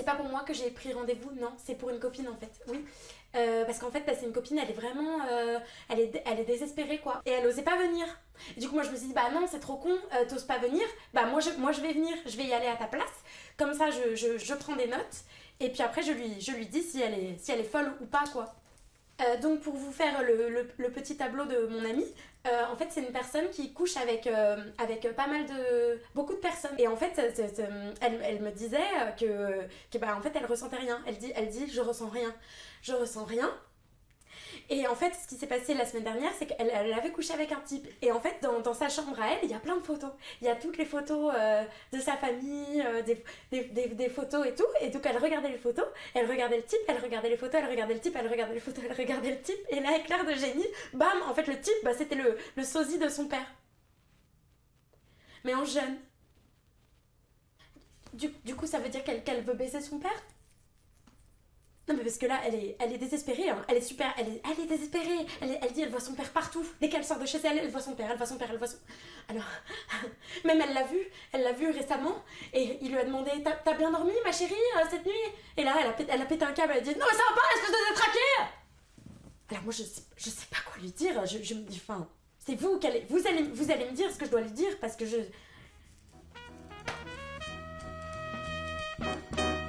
C'est pas pour moi que j'ai pris rendez-vous, non, c'est pour une copine en fait, oui. Parce qu'en fait, bah, c'est une copine, elle est vraiment. Elle est désespérée quoi. Et elle osait pas venir. Et du coup, moi je me suis dit, bah non, c'est trop con, t'oses pas venir. Bah moi je vais venir, je vais y aller à ta place. Comme ça, je prends des notes. Et puis après, je lui dis si elle est folle ou pas quoi. Donc pour vous faire le petit tableau de mon amie, en fait c'est une personne qui couche avec pas mal de... beaucoup de personnes. Et en fait elle me disait que bah, en fait elle ressentait rien. Elle dit je ressens rien. Je ressens rien. Et en fait, ce qui s'est passé la semaine dernière, c'est qu'elle avait couché avec un type. Et en fait, dans sa chambre à elle, il y a plein de photos. Il y a toutes les photos de sa famille, des photos et tout. Et donc, elle regardait les photos, elle regardait le type, elle regardait les photos, elle regardait le type, elle regardait les photos, elle regardait le type. Et là, éclair de génie, bam, en fait, le type, bah, c'était le sosie de son père. Mais en jeune. Du coup, ça veut dire qu'elle veut baiser son père. Non mais parce que là, elle est désespérée, hein. Elle est super, elle est désespérée. Elle dit, elle voit son père partout. Dès qu'elle sort de chez elle, elle voit son père, elle voit son père, elle voit son... Alors, même elle l'a vu récemment, et il lui a demandé, t'as bien dormi ma chérie cette nuit? Et là, elle a pété un câble, elle a dit, non mais ça va pas, espèce de détraqué. Alors moi, je sais pas quoi lui dire, je me dis, enfin, c'est vous, vous allez me dire ce que je dois lui dire, parce que